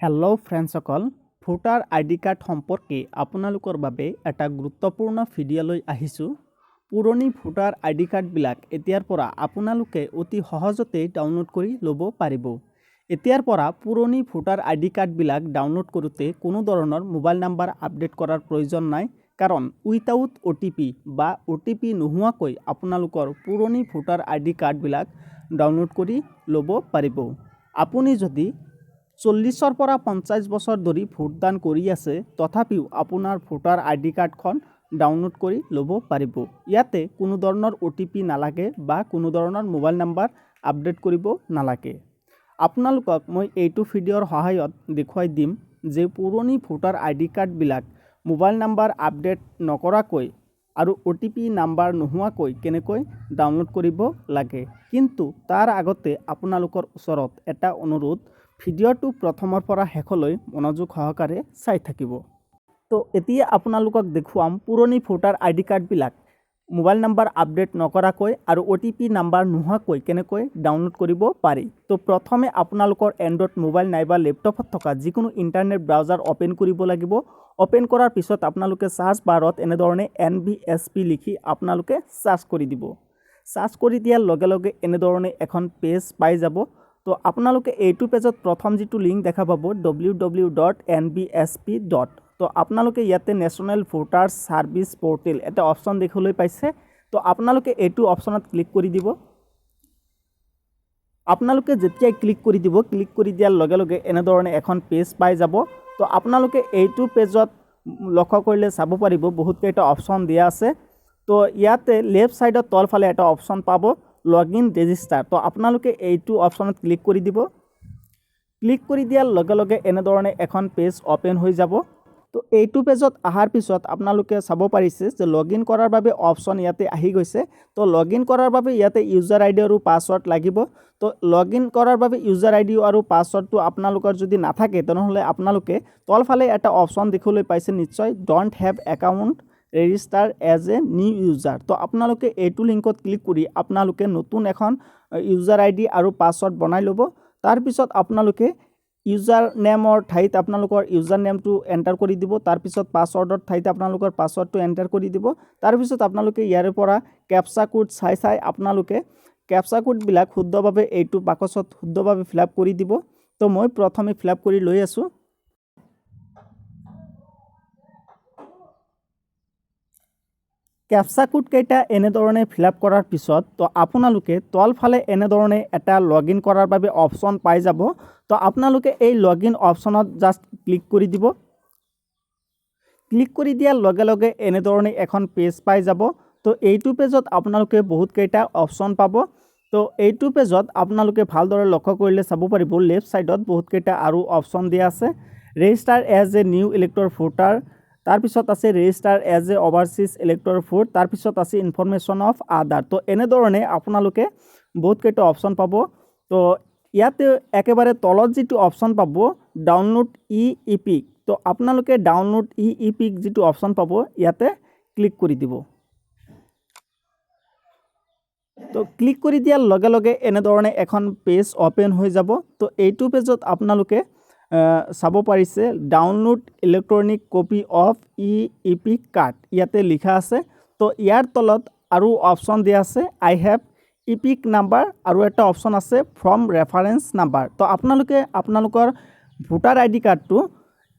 Hello' ফ্ৰেণ্ডসকল, voter ID card সম্পৰ্কে আপোনালোকৰ বাবে এটা গুৰুত্বপূৰ্ণ ভিডিঅ' লৈ আহিছোঁ। পুৰণি ভোটাৰ আইডি কাৰ্ডবিলাক এতিয়াৰ পৰা আপোনালোকে অতি সহজতে ডাউনলোড কৰি ল'ব পাৰিব। এতিয়াৰ পৰা পুৰণি ভোটাৰ আইডি কাৰ্ডবিলাক ডাউনলোড কৰোঁতে কোনো ধৰণৰ মোবাইল নাম্বাৰ আপডেট কৰাৰ প্ৰয়োজন নাই, কাৰণ উইথাউট OTP বা OTP নোহোৱাকৈ আপোনালোকৰ পুৰণি ভোটাৰ আইডি কাৰ্ডবিলাক ডাউনলোড কৰি ল'ব পাৰিব। আপুনি যদি 40 পৰা 50 বছৰ ধৰি ভোটদান কৰি আছে, তথাপিও আপোনাৰ ভোটাৰ আইডি কাৰ্ডখন ডাউনলোড কৰি ল'ব পাৰিব। ইয়াতে কোনো ধৰণৰ OTP নালাগে বা কোনো ধৰণৰ মোবাইল নাম্বাৰ আপডেট কৰিব নালাগে। আপোনালোকক মই এইটো ভিডিঅ'ৰ সহায়ত দেখুৱাই দিম যে পুৰণি ভোটাৰ আইডি কাৰ্ডবিলাক মোবাইল নাম্বাৰ আপডেট নকৰাকৈ আৰু OTP নাম্বাৰ নোহোৱাকৈ কেনেকৈ ডাউনলোড কৰিব লাগে। কিন্তু তাৰ আগতে আপোনালোকৰ ওচৰত এটা অনুৰোধ, ভিডিঅ'টো প্ৰথমৰ পৰা শেষলৈ মনোযোগ সহকাৰে চাই থাকিব। তো এতিয়া আপোনালোকক দেখুৱাম পুৰণি ভোটাৰ আইডি কাৰ্ডবিলাক মোবাইল নাম্বাৰ আপডেট নকৰাকৈ আৰু OTP নাম্বাৰ নোহোৱাকৈ কেনেকৈ ডাউনলোড কৰিব পাৰি। তো প্ৰথমে আপোনালোকৰ এণ্ড্ৰইড মোবাইল নাইবা লেপটপত থকা যিকোনো ইণ্টাৰনেট ব্ৰাউজাৰ অ'পেন কৰিব লাগিব। অ'পেন কৰাৰ পিছত আপোনালোকে চাৰ্চ বাৰত এনেধৰণে NBSP লিখি আপোনালোকে চাৰ্চ কৰি দিব। চাৰ্চ কৰি দিয়াৰ লগে লগে এনেধৰণে এখন পেজ পাই যাব। তো আপোনালোকে এইটো পেজত প্ৰথম যিটো লিংক দেখা পাব www.nbsp. তো আপোনালোকে ইয়াতে নেশ্যনেল ভোটাৰ ছাৰ্ভিচ পৰ্টেল এটা অপশ্যন দেখিবলৈ পাইছে। তো আপোনালোকে এইটো অপশ্যনত ক্লিক কৰি দিব। আপোনালোকে যেতিয়াই ক্লিক কৰি দিয়াৰ লগে লগে এনেধৰণে এখন পেজ পাই যাব। তো আপোনালোকে এইটো পেজত লক্ষ্য কৰিলে চাব পাৰিব বহুতকেইটা অপশ্যন দিয়া আছে। তো ইয়াতে লেফ্ট ছাইডত তলফালে এটা অপশ্যন পাব লগইন ৰেজিষ্টাৰ। তো আপোনালোকে এইটো অপশ্যনত ক্লিক কৰি দিব। ক্লিক কৰি দিয়াৰ লগে লগে এনেধৰণে এখন পেজ অ'পেন হৈ যাব। তো এইটো পেজত অহাৰ পিছত আপোনালোকে চাব পাৰিছে যে লগইন কৰাৰ বাবে অপশ্যন ইয়াতে আহি গৈছে। তো লগইন কৰাৰ বাবে ইয়াতে ইউজাৰ আইডি আৰু পাছৱৰ্ড লাগিব। তো লগইন কৰাৰ বাবে ইউজাৰ আইডি আৰু পাছৱৰ্ডটো আপোনালোকৰ যদি নাথাকে, তেনেহ'লে আপোনালোকে তলফালে এটা অপশ্যন দেখিবলৈ পাইছে নিশ্চয়, don't have account register as a new user. তো আপোনালোকে এইটো লিংকত ক্লিক কৰি আপোনালোকে নতুন এখন ইউজাৰ আইডি আৰু পাছৱৰ্ড বনাই ল'ব। তাৰপিছত আপোনালোকে ইউজাৰ নেমৰ ঠাইত আপোনালোকৰ ইউজাৰ নেমটো এণ্টাৰ কৰি দিব। তাৰপিছত পাছৱৰ্ডৰ ঠাইত আপোনালোকৰ পাছৱৰ্ডটো এণ্টাৰ কৰি দিব। তাৰপিছত আপোনালোকে ইয়াৰে পৰা কেপচা কোড চাই আপোনালোকে কেপচা কোডবিলাক শুদ্ধভাৱে এইটো বাকচত শুদ্ধভাৱে ফিলআপ কৰি দিব। তো মই প্ৰথমে ফিলআপ কৰি লৈ আছোঁ। কেপচা কোডকেইটা এনেধৰণে ফিলআপ কৰাৰ পিছত তো আপোনালোকে তলফালে এনেধৰণে এটা লগইন কৰাৰ বাবে অপশ্যন পাই যাব। তো আপোনালোকে এই লগইন অপশ্যনত জাষ্ট ক্লিক কৰি দিব। ক্লিক কৰি দিয়াৰ লগে লগে এনেধৰণে এখন পেজ পাই যাব। তো এইটো পেজত আপোনালোকে বহুতকেইটা অপশ্যন পাব। তো এইটো পেজত আপোনালোকে ভালদৰে লক্ষ্য কৰিলে চাব পাৰিব লেফ্ট ছাইডত বহুতকেইটা আৰু অপশ্যন দিয়া আছে। Register as a new elector voter, তাৰপিছত আছে register as a overseas elector vote, তাৰপিছত আছে ইনফৰমেশ্যন অফ আদাৰ। তো এনেধৰণে আপোনালোকে বহুতকেইটা অপশ্যন পাব। তো ইয়াতে একেবাৰে তলত যিটো অপশ্যন পাব ডাউনলোড ই-ইপিক, তো আপোনালোকে ডাউনলোড ই-ইপিক যিটো অপশ্যন পাব ইয়াতে ক্লিক কৰি দিব। তো ক্লিক কৰি দিয়াৰ লগে লগে এনেধৰণে এখন পেজ অ'পেন হৈ যাব। তো এইটো পেজত আপোনালোকে চাব পাৰিছে download electronic copy of e EPIC card ইয়াতে লিখা আছে। তো ইয়াৰ তলত আৰু অপশ্যন দিয়া আছে আই হেভ ইপিক নাম্বাৰ আৰু এটা অপশ্যন আছে ফ্ৰম ৰেফাৰেঞ্চ নাম্বাৰ। তো আপোনালোকে আপোনালোকৰ ভোটাৰ আইডি কাৰ্ডটো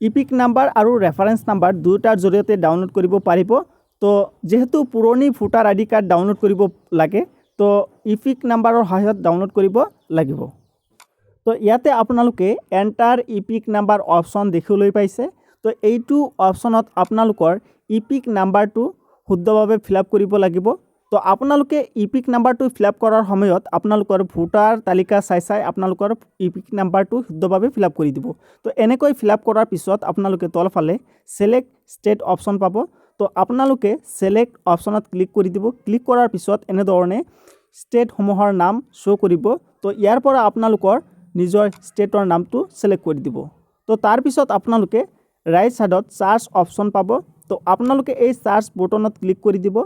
ইপিক নাম্বাৰ আৰু ৰেফাৰেঞ্চ নাম্বাৰ দুয়োটাৰ জৰিয়তে ডাউনলোড কৰিব পাৰিব। তো যিহেতু পুৰণি ভোটাৰ আইডি কাৰ্ড ডাউনলোড কৰিব লাগে, তো ইপিক নাম্বাৰৰ সহায়ত ডাউনলোড কৰিব লাগিব। তো ইয়াতে আপোনালোকে এণ্টাৰ ইপিক নাম্বাৰ অপশ্যন দেখিবলৈ পাইছে। তো এইটো অপশ্যনত আপোনালোকৰ ইপিক নাম্বাৰটো শুদ্ধভাৱে ফিলআপ কৰিব লাগিব। তো আপোনালোকে ইপিক নাম্বাৰটো ফিলআপ কৰাৰ সময়ত আপোনালোকৰ ভোটাৰ তালিকা চাই আপোনালোকৰ ইপিক নাম্বাৰটো শুদ্ধভাৱে ফিলআপ কৰি দিব। তো এনেকৈ ফিলআপ কৰাৰ পিছত আপোনালোকে তলফালে ছিলেক্ট ষ্টেট অপশ্যন পাব। তো আপোনালোকে ছিলেক্ট অপশ্যনত ক্লিক কৰি দিব। ক্লিক কৰাৰ পিছত এনেধৰণে ষ্টেটসমূহৰ নাম শ্ব' কৰিব। তো ইয়াৰ পৰা আপোনালোকৰ নিজৰ ষ্টেটৰ নামটো ছিলেক্ট কৰি দিব। তো তাৰপিছত আপোনালোকে ৰাইট ছাইডত চাৰ্চ অপশ্যন পাব। তো আপোনালোকে এই চাৰ্চ বটনত ক্লিক কৰি দিব।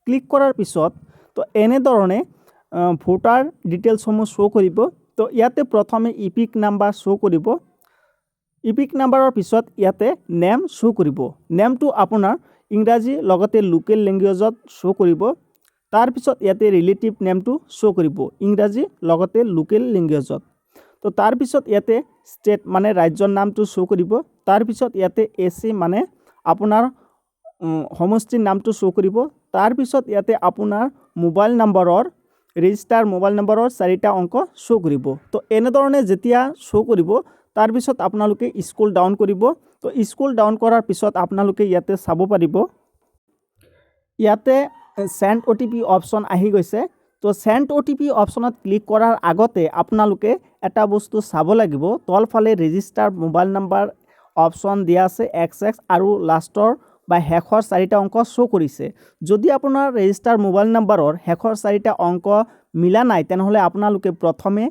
ক্লিক কৰাৰ পিছত তো এনেধৰণে ভোটাৰ ডিটেইলছসমূহ শ্ব' কৰিব। তো ইয়াতে প্ৰথমে ইপিক নাম্বাৰ শ্ব' কৰিব। ইপিক নাম্বাৰৰ পিছত ইয়াতে নেম শ্ব' কৰিব। নেমটো আপোনাৰ ইংৰাজী লগতে লোকেল লেংগুৱেজত শ্ব' কৰিব। তাৰপিছত ইয়াতে ৰিলেটিভ নেমটো শ্ব' কৰিব ইংৰাজী লগতে লোকেল লেংগুৱেজত। তো তাৰপিছত ইয়াতে ষ্টেট মানে ৰাজ্যৰ নামটো শ্ব' কৰিব। তাৰপিছত ইয়াতে AC মানে আপোনাৰ সমষ্টিৰ নামটো শ্ব' কৰিব। তাৰপিছত ইয়াতে আপোনাৰ মোবাইল নম্বৰৰ ৰেজিষ্টাৰ মোবাইল নম্বৰৰ 4টা অংক শ্ব' কৰিব। তো এনেধৰণে যেতিয়া শ্ব' কৰিব তাৰপিছত আপোনালোকে স্ক্ৰল ডাউন কৰিব। তো স্ক্ৰল ডাউন কৰাৰ পিছত আপোনালোকে ইয়াতে চাব পাৰিব ইয়াতে সেন্ড OTP অপশ্যন আহি গৈছে। তো সেন্ড OTP অপশ্যনত ক্লিক কৰাৰ আগতে আপোনালোকে এটা বস্তু চাব লাগিব, তলফালে ৰেজিষ্টাৰ মোবাইল নম্বৰ অপশ্যন দিয়া আছে XX আৰু লাষ্টৰ বা শেষৰ 4টা অংক শ্ব' কৰিছে। যদি আপোনাৰ ৰেজিষ্টাৰ মোবাইল নম্বৰৰ শেষৰ 4টা অংক মিলা নাই তেনেহ'লে আপোনালোকে প্ৰথমে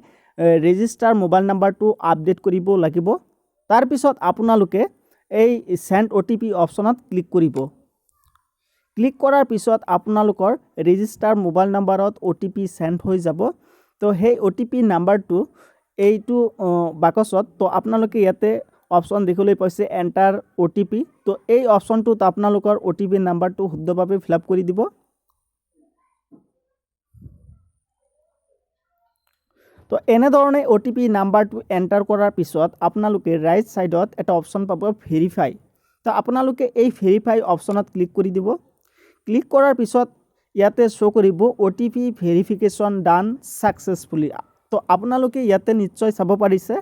ৰেজিষ্টাৰ মোবাইল নম্বৰটো আপডেট কৰিব লাগিব। তাৰপিছত আপোনালোকে এই সেন্ড OTP অপশ্যনত ক্লিক কৰিব। ক্লিক কৰাৰ পিছত আপোনালোকৰ ৰেজিষ্টাৰ মোবাইল নম্বৰত OTP সেন্ড হৈ যাব। তো সেই OTP নাম্বাৰটো এইটো বাকচত তো আপোনালোকে ইয়াতে অপশ্যন দেখিবলৈ পাইছে এণ্টাৰ OTP। তো এই অপশ্যনটোত আপোনালোকৰ OTP নাম্বাৰটো শুদ্ধভাৱে ফিলআপ কৰি দিব। তো এনেধৰণে OTP নাম্বাৰটো এণ্টাৰ কৰাৰ পিছত আপোনালোকে ৰাইট সাইডত এটা অপশ্যন পাব ভেৰিফাই। তো আপোনালোকে এই ভেৰিফাই অপশ্যনত ক্লিক কৰি দিব। ক্লিক কৰাৰ পিছত ইয়াতে শ্ব' কৰিব OTP ভেৰিফিকেশ্যন ডান ছাকচেছফুলি। তো আপোনালোকে ইয়াতে নিশ্চয় চাব পাৰিছে।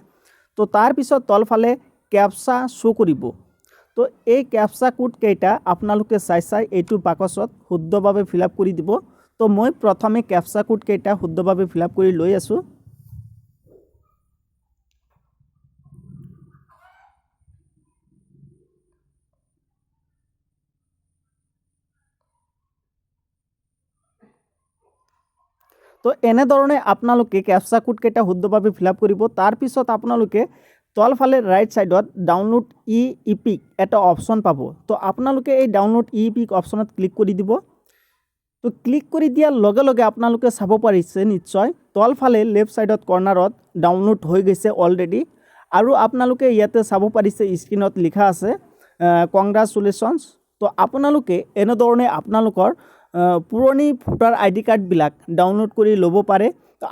তো তাৰপিছত তলফালে কেপচা শ্ব' কৰিব। তো এই কেপচা কোড কেইটা আপোনালোকে চাই এইটো বাকচত শুদ্ধভাৱে ফিলআপ কৰি দিব। তো মই প্ৰথমে কেপচা কোড কেইটা শুদ্ধভাৱে ফিলআপ কৰি লৈ আছোঁ। তো এনেধৰণে আপোনালোকে কেপচা কোড কেইটা শুদ্ধভাৱে ফিলআপ কৰিব। তাৰপিছত আপোনালোকে তলফালে ৰাইট সাইডত ডাউনলোড ইপিক এটা অপশ্যন পাব। তো আপোনালোকে এই ডাউনলোড ইপিক অপশ্যনত ক্লিক কৰি দিব। তো ক্লিক কৰি দিয়াৰ লগে লগে আপোনালোকে চাব পাৰিছে নিশ্চয় তলফালে লেফ্ট সাইডত কৰ্নাৰত ডাউনলোড হৈ গৈছে অলৰেডি। আৰু আপোনালোকে ইয়াতে চাব পাৰিছে স্ক্ৰীনত লিখা আছে কংগ্ৰাচুলেশ্যনছ। তো আপোনালোকে এনেধৰণে আপোনালোকৰ পুৰণি ভোটাৰ ID কাৰ্ডবিলাক ডাউনলোড কৰি ল'ব পাৰে। তো